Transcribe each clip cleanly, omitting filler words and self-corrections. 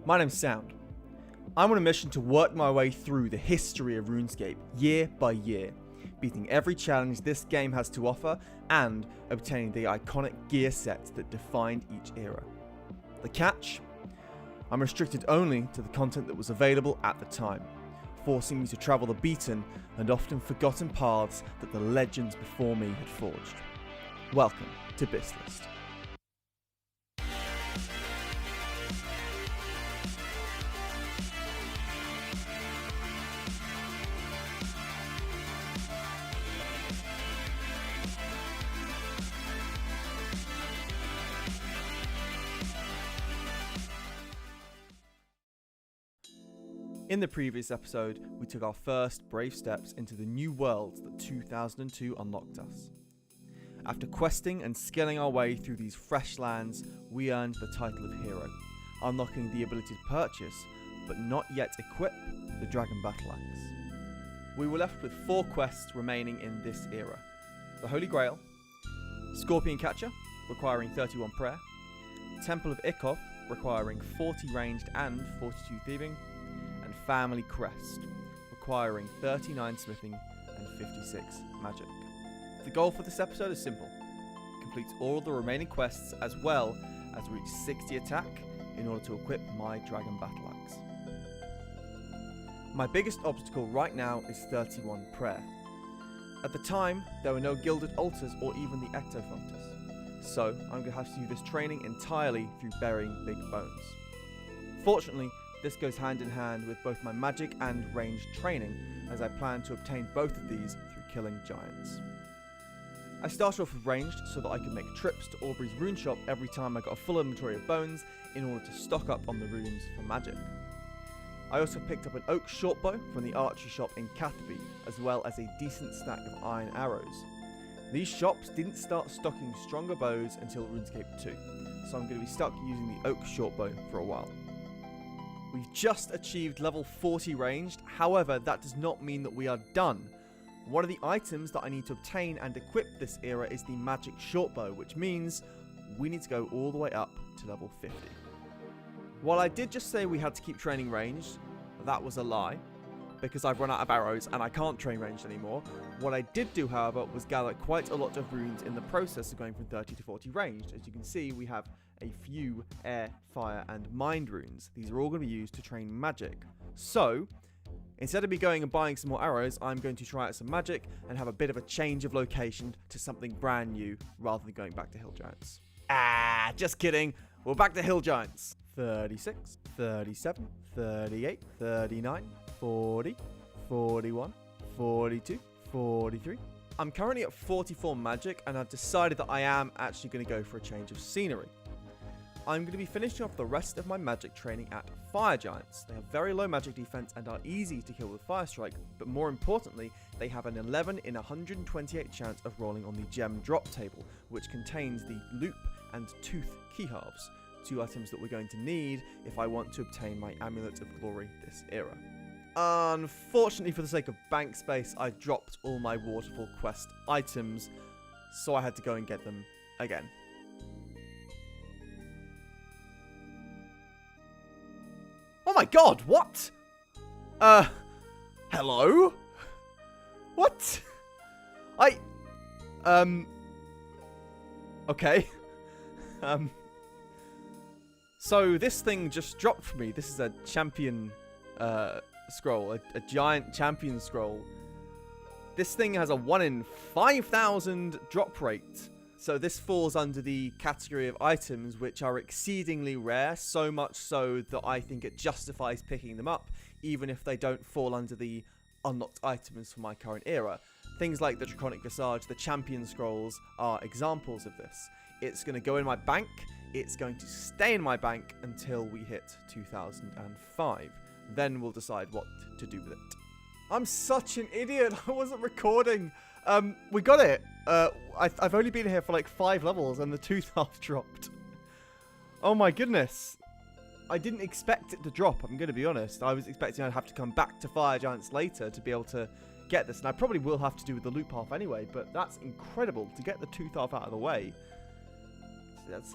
My name's Sound. I'm on a mission to work my way through the history of RuneScape year by year, beating every challenge this game has to offer and obtaining the iconic gear sets that defined each era. The catch? I'm restricted only to the content that was available at the time, forcing me to travel the beaten and often forgotten paths that the legends before me had forged. Welcome to BiS List. In the previous episode, we took our first brave steps into the new worlds that 2002 unlocked us. After questing and skilling our way through these fresh lands, we earned the title of hero, unlocking the ability to purchase, but not yet equip, the Dragon Battle Axe. We were left with 4 quests remaining in this era: the Holy Grail, Scorpion Catcher, requiring 31 prayer, Temple of Ikov, requiring 40 ranged and 42 thieving, and Family Crest, requiring 39 smithing and 56 magic. The goal for this episode is simple: complete all the remaining quests as well as reach 60 attack in order to equip my Dragon Battle Axe. My biggest obstacle right now is 31 prayer. At the time, there were no gilded altars or even the ectofunctus, so I'm going to have to do this training entirely through burying big bones. Fortunately, this goes hand in hand with both my magic and ranged training, as I plan to obtain both of these through killing giants. I started off with ranged so that I could make trips to Aubrey's rune shop every time I got a full inventory of bones in order to stock up on the runes for magic. I also picked up an oak shortbow from the archery shop in Catherby, as well as a decent stack of iron arrows. These shops didn't start stocking stronger bows until RuneScape 2, so I'm going to be stuck using the oak shortbow for a while. We've just achieved level 40 ranged, however that does not mean that we are done. One of the items that I need to obtain and equip this era is the magic shortbow, which means we need to go all the way up to level 50. While I did just say we had to keep training ranged, that was a lie, because I've run out of arrows and I can't train ranged anymore. What I did do, however, was gather quite a lot of runes in the process of going from 30 to 40 ranged. As you can see, we have a few air, fire, and mind runes. These are all going to be used to train magic. So, instead of me going and buying some more arrows, I'm going to try out some magic and have a bit of a change of location to something brand new rather than going back to Hill Giants. Just kidding. We're back to Hill Giants. 36, 37, 38, 39, 40, 41, 42, 43. I'm currently at 44 magic, and I've decided that I am actually going to go for a change of scenery. I'm going to be finishing off the rest of my magic training at Fire Giants. They have very low magic defense and are easy to kill with Fire Strike, but more importantly, they have an 11 in 128 chance of rolling on the gem drop table, which contains the loop and tooth key halves, 2 items that we're going to need if I want to obtain my Amulet of Glory this era. Unfortunately, for the sake of bank space, I dropped all my Waterfall quest items, so I had to go and get them again. Oh my god, what? Hello? What? Okay. So this thing just dropped for me. This is a champion, scroll, a giant champion scroll. This thing has a 1 in 5,000 drop rate. So this falls under the category of items which are exceedingly rare, so much so that I think it justifies picking them up, even if they don't fall under the unlocked items for my current era. Things like the Draconic Visage, the Champion Scrolls are examples of this. It's going to go in my bank, it's going to stay in my bank until we hit 2005. Then we'll decide what to do with it. I'm such an idiot, I wasn't recording. We got it. I've only been here for like 5 levels and the tooth half dropped. Oh my goodness. I didn't expect it to drop, I'm going to be honest. I was expecting I'd have to come back to Fire Giants later to be able to get this. And I probably will have to do with the loop half anyway, but that's incredible to get the tooth half out of the way. That's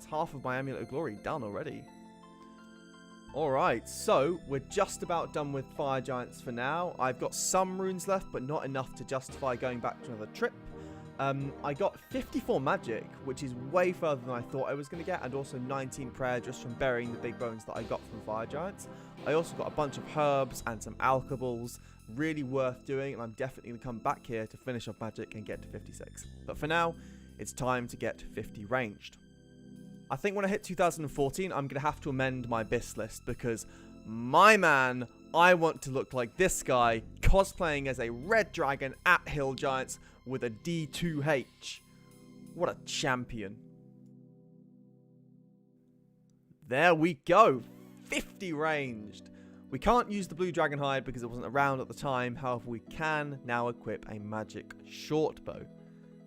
half of my Amulet of Glory done already. Alright, so we're just about done with Fire Giants for now. I've got some runes left, but not enough to justify going back to another trip. I got 54 magic, which is way further than I thought I was going to get, and also 19 prayer just from burying the big bones that I got from Fire Giants. I also got a bunch of herbs and some alkables, really worth doing, and I'm definitely going to come back here to finish off magic and get to 56. But for now, it's time to get 50 ranged. I think when I hit 2014, I'm going to have to amend my BiS list because, my man, I want to look like this guy cosplaying as a red dragon at Hill Giants with a D2H. What a champion. There we go. 50 ranged. We can't use the blue dragon hide because it wasn't around at the time. However, we can now equip a magic shortbow.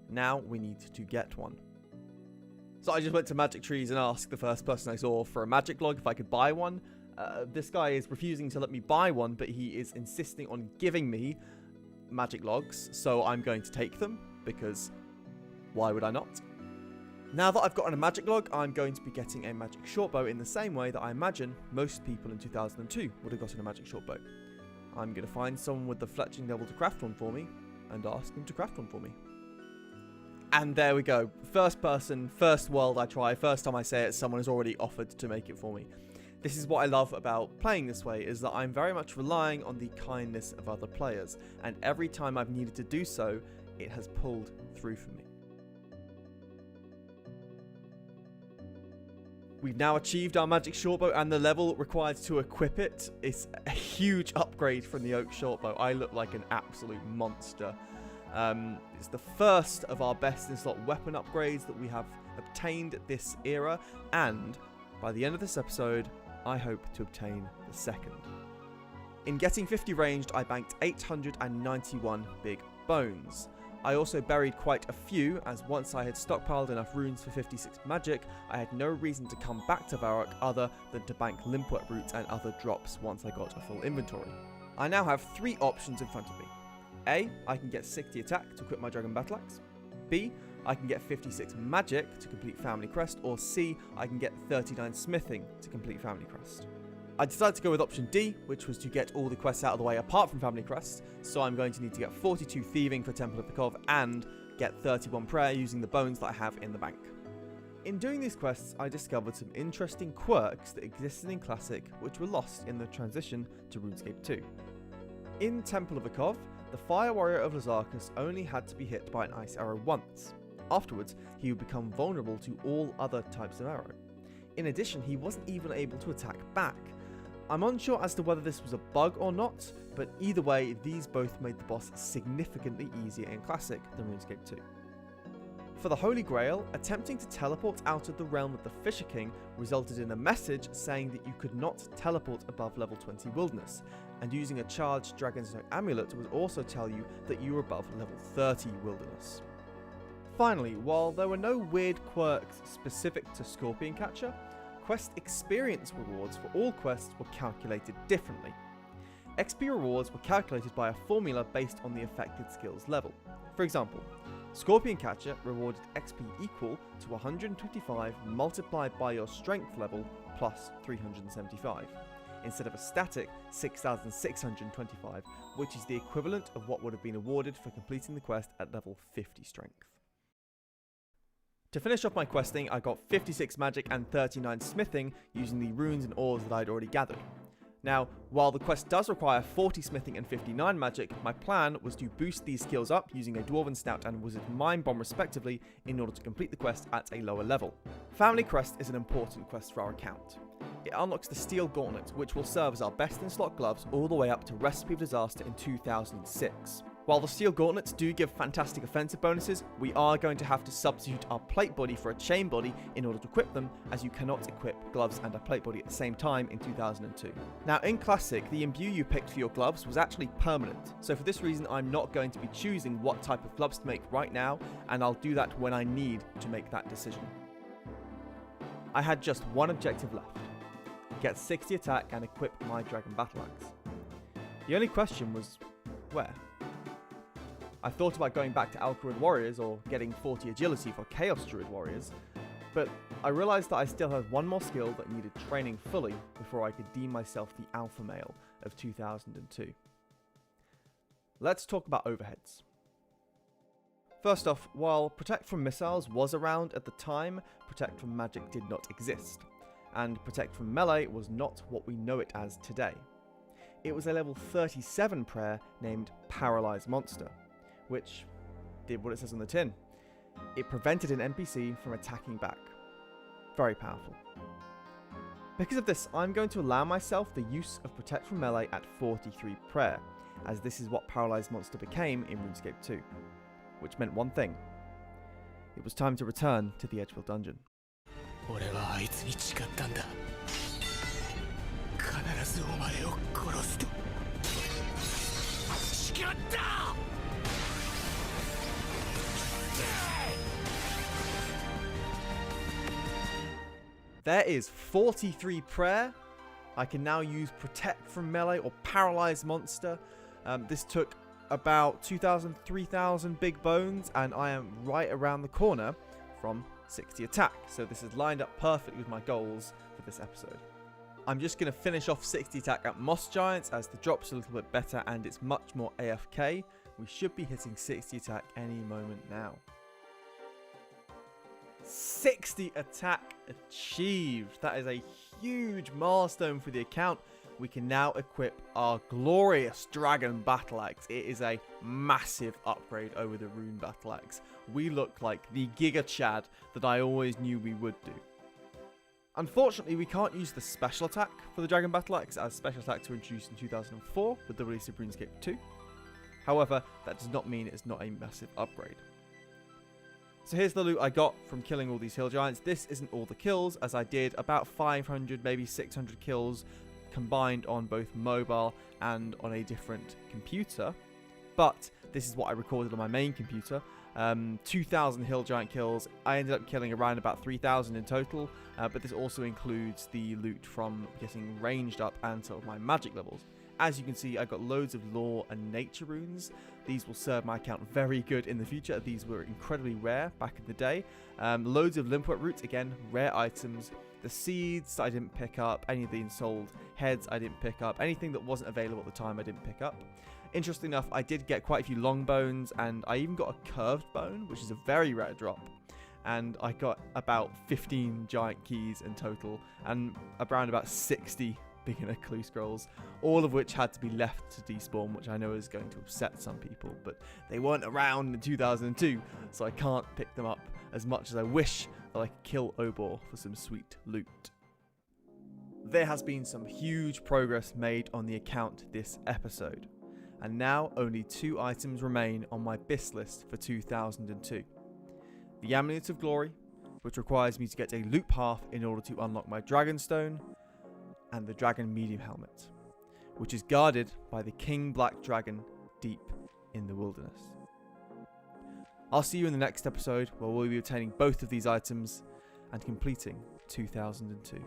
Now we need to get one. So I just went to Magic Trees and asked the first person I saw for a magic log if I could buy one. This guy is refusing to let me buy one, but he is insisting on giving me magic logs, so I'm going to take them, because why would I not? Now that I've gotten a magic log, I'm going to be getting a magic shortbow in the same way that I imagine most people in 2002 would have gotten a magic shortbow. I'm going to find someone with the fletching level to craft one for me, and ask them to craft one for me. And there we go. First person, first world I try, first time I say it, someone has already offered to make it for me. This is what I love about playing this way, is that I'm very much relying on the kindness of other players. And every time I've needed to do so, it has pulled through for me. We've now achieved our magic shortbow, and the level required to equip it is a huge upgrade from the oak shortbow. I look like an absolute monster. It's the first of our best in slot weapon upgrades that we have obtained this era, and by the end of this episode, I hope to obtain the second. In getting 50 ranged, I banked 891 big bones. I also buried quite a few, as once I had stockpiled enough runes for 56 magic, I had no reason to come back to Varrock other than to bank limpwet roots and other drops once I got a full inventory. I now have 3 options in front of me. A, I can get 60 attack to equip my Dragon Battle Axe. B, I can get 56 magic to complete Family Crest. Or C, I can get 39 smithing to complete Family Crest. I decided to go with option D, which was to get all the quests out of the way apart from Family Crest, so I'm going to need to get 42 thieving for Temple of the Cov and get 31 prayer using the bones that I have in the bank. In doing these quests, I discovered some interesting quirks that existed in Classic which were lost in the transition to RuneScape 2. In Temple of the Cov, the Fire Warrior of Lazarkus only had to be hit by an ice arrow once. Afterwards, he would become vulnerable to all other types of arrow. In addition, he wasn't even able to attack back. I'm unsure as to whether this was a bug or not, but either way, these both made the boss significantly easier in Classic than RuneScape 2. For the Holy Grail, attempting to teleport out of the realm of the Fisher King resulted in a message saying that you could not teleport above level 20 Wilderness, and using a charged Dragon's Note amulet would also tell you that you were above level 30 Wilderness. Finally, while there were no weird quirks specific to Scorpion Catcher, quest experience rewards for all quests were calculated differently. XP rewards were calculated by a formula based on the affected skill's level. For example, Scorpion Catcher rewarded XP equal to 125 multiplied by your strength level plus 375, instead of a static 6,625, which is the equivalent of what would have been awarded for completing the quest at level 50 strength. To finish off my questing, I got 56 magic and 39 smithing using the runes and ores that I'd already gathered. Now, while the quest does require 40 smithing and 59 magic, my plan was to boost these skills up using a Dwarven Snout and Wizard Mind Bomb respectively in order to complete the quest at a lower level. Family Crest is an important quest for our account. It unlocks the Steel Gauntlet, which will serve as our best in slot gloves all the way up to Recipe of Disaster in 2006. While the Steel Gauntlets do give fantastic offensive bonuses, we are going to have to substitute our plate body for a chain body in order to equip them, as you cannot equip gloves and a plate body at the same time in 2002. Now in Classic, the imbue you picked for your gloves was actually permanent, so for this reason I'm not going to be choosing what type of gloves to make right now, and I'll do that when I need to make that decision. I had just one objective left: get 60 attack and equip my Dragon Battle Axe. The only question was, where? I thought about going back to Alkarid Warriors or getting 40 agility for Chaos Druid Warriors, but I realised that I still had one more skill that needed training fully before I could deem myself the alpha male of 2002. Let's talk about overheads. First off, while Protect from Missiles was around at the time, Protect from Magic did not exist, and Protect from Melee was not what we know it as today. It was a level 37 prayer named Paralyze Monster, which did what it says on the tin. It prevented an NPC from attacking back. Very powerful. Because of this, I'm going to allow myself the use of Protect from Melee at 43 prayer, as this is what Paralyze Monster became in RuneScape 2. Which meant one thing. It was time to return to the Edgefield dungeon. There is 43 prayer. I can now use Protect from Melee or Paralyze Monster. This took about 2,000, 3,000 big bones, and I am right around the corner from 60 attack. So this is lined up perfectly with my goals for this episode. I'm just going to finish off 60 attack at Moss Giants as the drop's a little bit better and it's much more AFK. We should be hitting 60 attack any moment now. 60 attack achieved. That is a huge milestone for the account. We can now equip our glorious Dragon Battle Axe. It is a massive upgrade over the Rune Battle Axe. We look like the Giga Chad that I always knew we would do. Unfortunately, we can't use the special attack for the Dragon Battle Axe, as special attacks were introduced in 2004 with the release of RuneScape 2. However, that does not mean it's not a massive upgrade. So here's the loot I got from killing all these hill giants. This isn't all the kills, as I did about 500, maybe 600 kills combined on both mobile and on a different computer. But this is what I recorded on my main computer. 2,000 hill giant kills. I ended up killing around about 3,000 in total, but this also includes the loot from getting ranged up and sort of my magic levels. As you can see, I got loads of lore and nature runes. These will serve my account very good in the future. These were incredibly rare back in the day. Loads of limpet roots, again, rare items. The seeds I didn't pick up, any of the ensouled heads I didn't pick up, anything that wasn't available at the time I didn't pick up. Interestingly enough, I did get quite a few long bones, and I even got a curved bone, which is a very rare drop. And I got about 15 giant keys in total, and around about 60 beginner clue scrolls, all of which had to be left to despawn, which I know is going to upset some people, but they weren't around in 2002, so I can't pick them up as much as I wish that I could kill Obor for some sweet loot. There has been some huge progress made on the account this episode, and now only 2 items remain on my BiS list for 2002. The Amulet of Glory, which requires me to get a loop half in order to unlock my Dragonstone, and the Dragon Medium Helmet, which is guarded by the King Black Dragon deep in the wilderness. I'll see you in the next episode where we'll be obtaining both of these items and completing 2002.